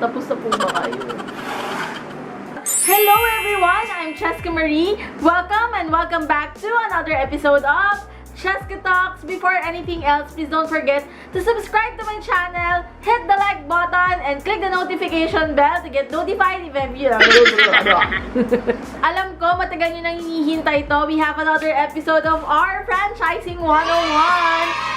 Tapos na po ba kayo? Hello everyone! I'm Chezka Marie. Welcome and welcome back to another episode of Chezka Talks. Before anything else, please don't forget to subscribe to my channel, hit the like button, and click the notification bell to get notified if Alam ko, matagal nyo nang hinihintay to. We have another episode of our Franchising 101.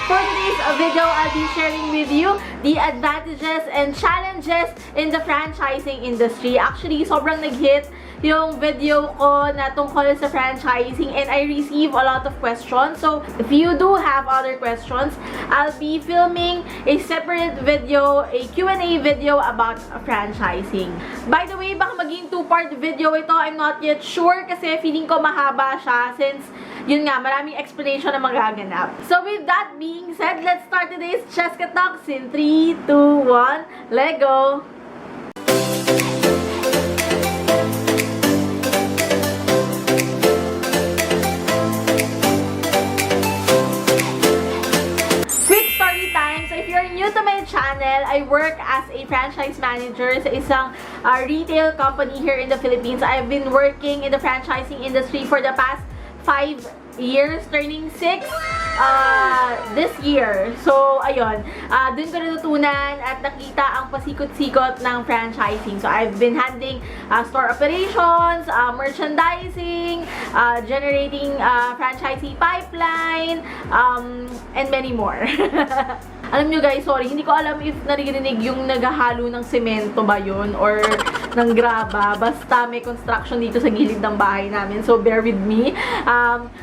For today's video, I'll be sharing with you the advantages and challenges in the franchising industry. Actually, sobrang nag-hit yung video ko na tungkol sa franchising and I receive a lot of questions. So, if you do have other questions, I'll be filming a separate video, a Q&A video about franchising. By the way, baka maging two-part video ito. I'm not yet sure kasi feeling ko mahaba siya since yun nga, maraming explanation na magaganap. So, with that being said, let's start today's Chezka Talks in 3, 2, 1, let go! New to my channel, I work as a franchise manager sa isang retail company here in the Philippines. I've been working in the franchising industry for the past 5 years, turning 6 this year. So, ayun, dun ko natutunan at nakita ang pasikot-sikot ng franchising. So, I've been handling store operations, merchandising, generating franchisee pipeline, and many more. Alam nyo guys, sorry, hindi ko alam if naririnig yung naghahalo ng semento ba yun or ng graba. Basta may construction dito sa gilid ng bahay namin. So, bear with me.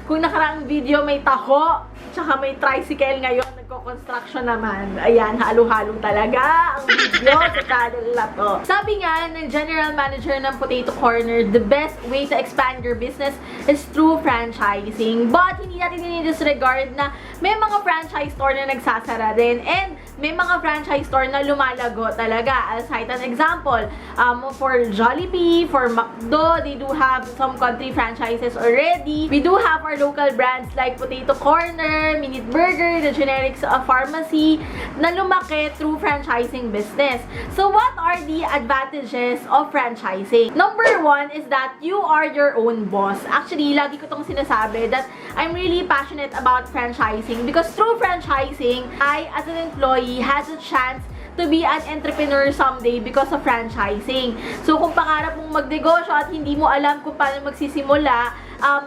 Kung nakaraang video, may taho, tsaka may tricycle ngayon, nagko-construction naman. Ayan, halo-halo talaga ang video sa channel na to. Sabi nga ng General Manager ng Potato Corner, the best way to expand your business is through franchising. But, hindi natin i-disregard na may mga franchise store na nagsasara din. And may mga franchise store na lumalago talaga. I'll cite an example. For Jollibee, for McDo, they do have some country franchises already. We do have our local brands like Potato Corner, Minute Burger, the generics of pharmacy na lumaki through franchising business. So what are the advantages of franchising? Number 1 is that you are your own boss. Actually, lagi ko tong sinasabi that I'm really passionate about franchising because through franchising, I as an employee has a chance to be an entrepreneur someday because of franchising. So, kung pangarap mong magnegosyo at hindi mo alam kung paano magsisimula,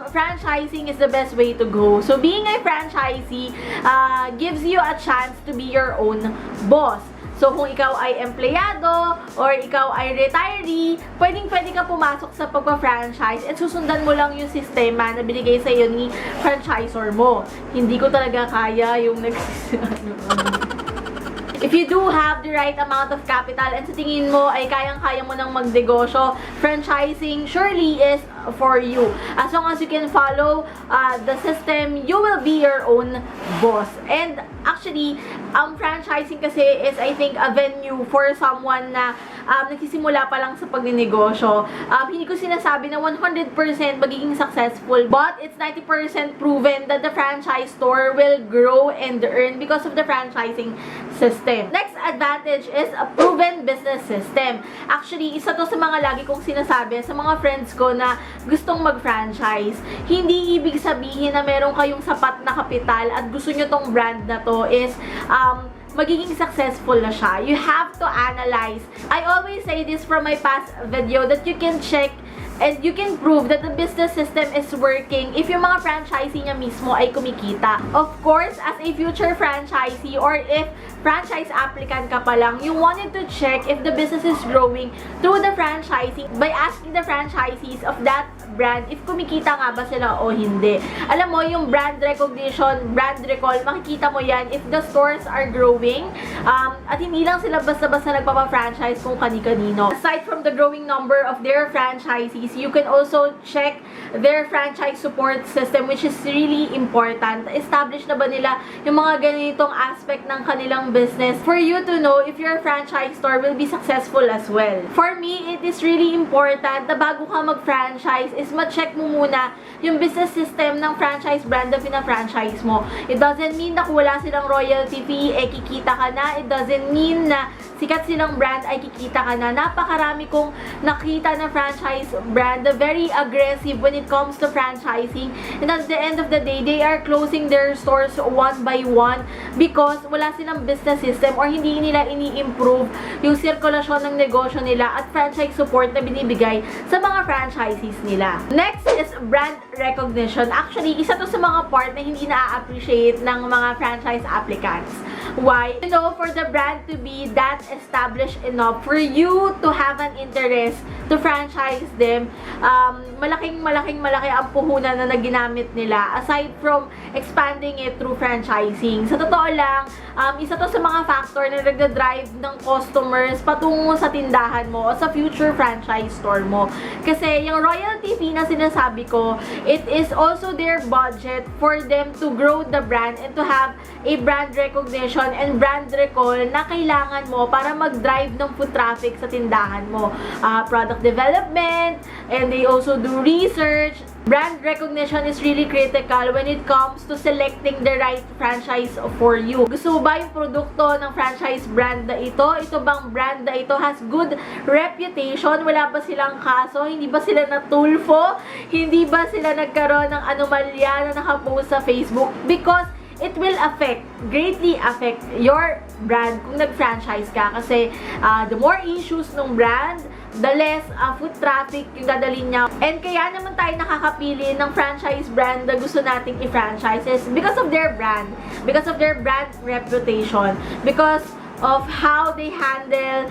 franchising is the best way to go. So, being a franchisee gives you a chance to be your own boss. So, kung ikaw ay empleyado or ikaw ay retiree, pwedeng-pwede ka pumasok sa pagpa-franchise at susundan mo lang yung sistema na binigay sa iyo ni franchisor mo. Hindi ko talaga kaya yung If you do have the right amount of capital and sa tingin mo ay kayang-kaya mo nang magnegosyo, franchising surely is for you. As long as you can follow the system, you will be your own boss. And actually, franchising kasi is I think a venue for someone na nagsisimula pa lang sa pagnenegosyo. Hindi ko sinasabi na 100% magiging successful, but it's 90% proven that the franchise store will grow and earn because of the franchising system. Next advantage is a proven business system. Actually, isa to sa mga lagi kong sinasabi sa mga friends ko na gustong mag-franchise. Hindi ibig sabihin na meron kayong sapat na kapital at gusto nyo tong brand na to is magiging successful na siya. You have to analyze. I always say this from my past video that you can check and you can prove that the business system is working if yung mga franchisee niya mismo ay kumikita. Of course, as a future franchisee or if franchise applicant ka pa lang, you wanted to check if the business is growing through the franchising by asking the franchisees of that brand if kumikita nga ba sila o hindi. Alam mo, yung brand recognition, brand recall, makikita mo yan if the stores are growing at hindi lang sila basta-basta nagpapa-franchise kung kani-kanino. Aside from the growing number of their franchisees, you can also check their franchise support system, which is really important. Establish na ba nila yung mga ganitong aspect ng kanilang business for you to know if your franchise store will be successful as well. For me, it is really important na bago ka mag-franchise is ma-check mo muna yung business system ng franchise brand na pina-franchise mo. It doesn't mean na kung wala silang royalty fee, eh kikita ka na. It doesn't mean na sikat silang brand ay kikita ka na. Napakarami kong nakita na franchise brand na very aggressive when it comes to franchising. And at the end of the day, they are closing their stores one by one because wala silang business system or hindi nila ini-improve yung sirkulasyon ng negosyo nila at franchise support na binibigay sa mga franchisees nila. Next is brand recognition. Actually, isa to sa mga part na hindi na-appreciate ng mga franchise applicants. Why? You know, for the brand to be that established enough for you to have an interest to franchise them, malaki ang puhunan na ginamit nila aside from expanding it through franchising. Sa totoo lang, isa to sa mga factor na nagda-drive ng customers patungo sa tindahan mo o sa future franchise store mo. Kasi yung royalty fee na sinasabi ko, it is also their budget for them to grow the brand and to have a brand recognition and brand recall na kailangan mo para mag-drive ng foot traffic sa tindahan mo. Product development, and they also do research. Brand recognition is really critical when it comes to selecting the right franchise for you. Gusto mo ba yung produkto ng franchise brand na ito? Ito bang brand na ito has good reputation? Wala ba silang kaso? Hindi ba sila natulfo? Hindi ba sila nagkaroon ng anomalya na nakapost sa Facebook? Because it will greatly affect your brand kung nag-franchise ka. Kasi the more issues ng brand, the less foot traffic yung dadalhin niya. And kaya naman tayo nakakapili ng franchise brand na gusto nating i-franchise is because of their brand, because of their brand reputation, because of how they handle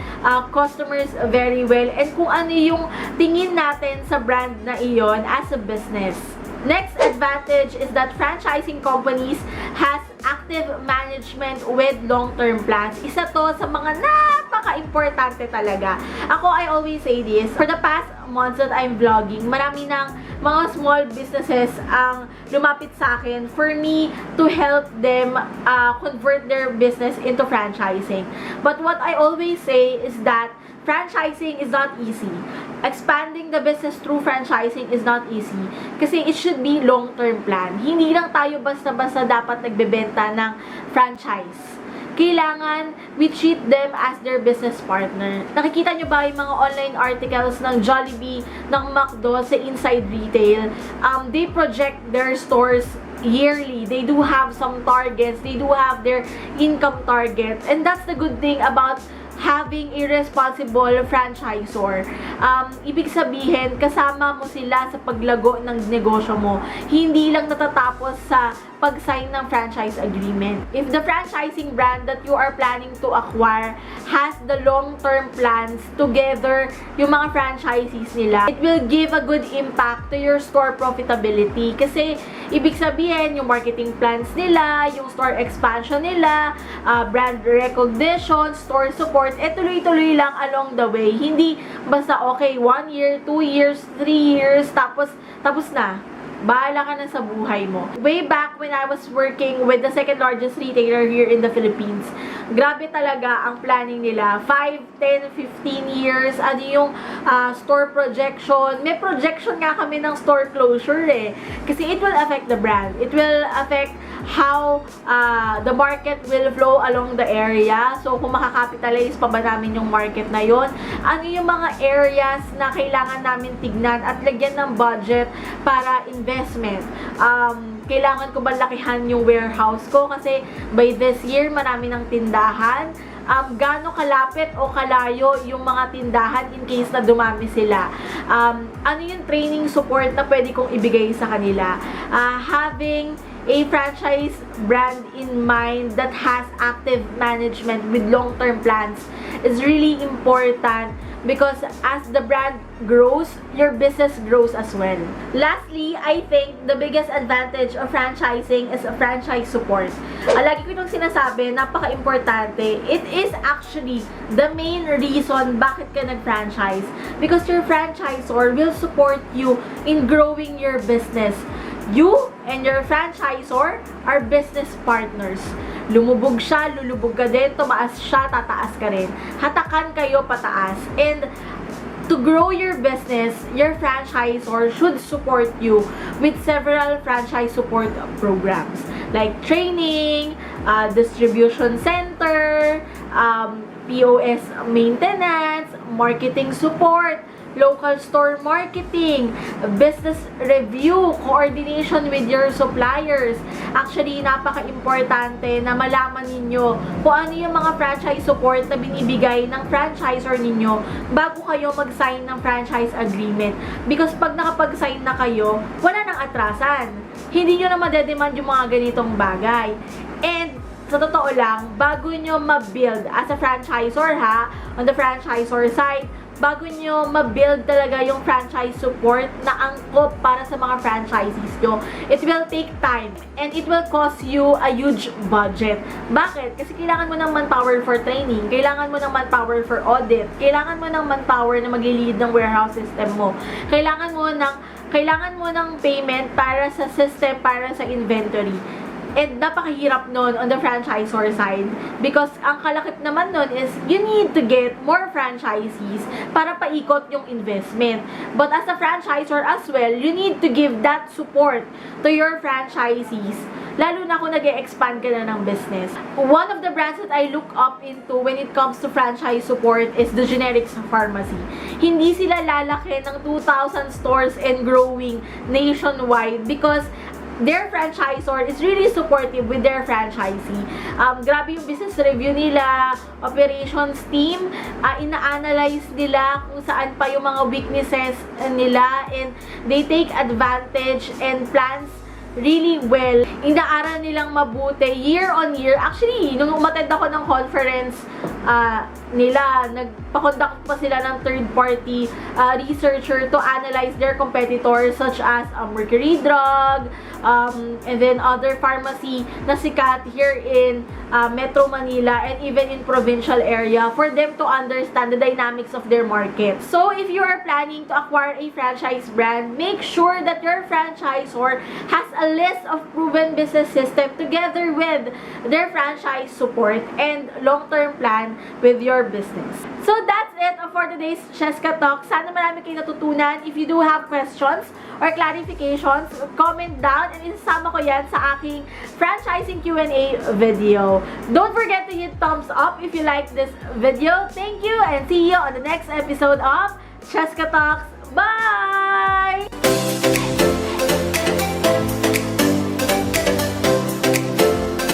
customers very well, and kung ano yung tingin natin sa brand na iyon as a business. Next advantage is that franchising companies has active management with long-term plans. Isa to sa mga napaka-importante talaga. I always say this, for the past months that I'm vlogging, marami ng mga small businesses ang lumapit sa akin for me to help them convert their business into franchising. But what I always say is that franchising is not easy. Expanding the business through franchising is not easy. Kasi it should be long-term plan. Hindi lang tayo basta-basta dapat nagbebenta ng franchise. Kailangan we treat them as their business partner. Nakikita nyo ba yung mga online articles ng Jollibee, ng McDo sa inside retail? They project their stores yearly. They do have some targets. They do have their income targets. And that's the good thing about having a responsible franchisor. Ibig sabihin, kasama mo sila sa paglago ng negosyo mo. Hindi lang natatapos sa pag-sign ng franchise agreement. If the franchising brand that you are planning to acquire has the long-term plans together yung mga franchisees nila, it will give a good impact to your store profitability. Kasi ibig sabihin, yung marketing plans nila, yung store expansion nila, brand recognition, store support, tuloy-tuloy lang along the way. Hindi basta okay, 1 year, 2 years, 3 years, tapos na. Bahala ka na sa buhay mo. Way back when I was working with the second largest retailer here in the Philippines, grabe talaga ang planning nila. 5, 10, 15 years. Ano yung store projection. May projection nga kami ng store closure eh. Kasi it will affect the brand. It will affect how the market will flow along the area. So, kung makakapitalize pa ba namin yung market na yon, ano yung mga areas na kailangan namin tignan at lagyan ng budget para investment. Kailangan ko ba lakihan yung warehouse ko kasi by this year marami ng tindahan. Gaano kalapit o kalayo yung mga tindahan in case na dumami sila. Ano yung training support na pwede kong ibigay sa kanila. Having a franchise brand in mind that has active management with long-term plans is really important because as the brand grows, your business grows as well. Lastly, I think the biggest advantage of franchising is franchise support. Lagi ko itong sinasabi, napaka-importante. It is actually the main reason bakit ka nag-franchise. Because your franchisor will support you in growing your business. You and your franchisor are business partners. Lumubog siya, lulubog ka din. Tumaas siya, tataas ka rin. Hatakan kayo pataas. And To grow your business, your franchisor should support you with several franchise support programs like training, distribution center, POS maintenance, marketing support, local store marketing, business review, coordination with your suppliers. Actually, napaka-importante na malaman ninyo kung ano yung mga franchise support na binibigay ng franchisor ninyo bago kayo mag-sign ng franchise agreement. Because pag nakapag-sign na kayo, wala nang atrasan. Hindi nyo na madedemand yung mga ganitong bagay. And sa totoo lang, bago nyo ma-build as a franchisor on the franchisor side, bago nyo ma-build talaga yung franchise support na angkop para sa mga franchisees nyo, it will take time and it will cost you a huge budget. Bakit? Kasi kailangan mo ng manpower for training, kailangan mo ng manpower for audit, kailangan mo ng manpower na mag-lead ng warehouse system mo, kailangan mo ng payment para sa system, para sa inventory. And napakahirap nun on the franchisor side because ang kalakip naman nun is you need to get more franchisees para paikot yung investment. But as a franchisor as well, you need to give that support to your franchisees, lalo na kung nag-e-expand ka na ng business. One of the brands that I look up into when it comes to franchise support is the generics pharmacy. Hindi sila lalaki ng 2,000 stores and growing nationwide because their franchisor is really supportive with their franchisee. Grabe yung business review nila, operations team, ina-analyze nila kung saan pa yung mga weaknesses nila, and they take advantage and plans really well. Inaaral nilang mabuti year on year. Actually, nung umattend ako ng conference nila, nagpa-conduct pa sila ng third-party researcher to analyze their competitors such as Mercury Drug, and then other pharmacy na sikat here in Metro Manila and even in provincial area for them to understand the dynamics of their market. So, if you are planning to acquire a franchise brand, make sure that your franchisor has a list of proven business system together with their franchise support and long-term plan with your business. So, that's it for today's Chezka Talk. Sana marami kayo natutunan. If you do have questions or clarifications, comment down and isasama ko yan sa aking franchising Q&A video. Don't forget to hit thumbs up if you like this video. Thank you and see you on the next episode of Chezka Talks. Bye!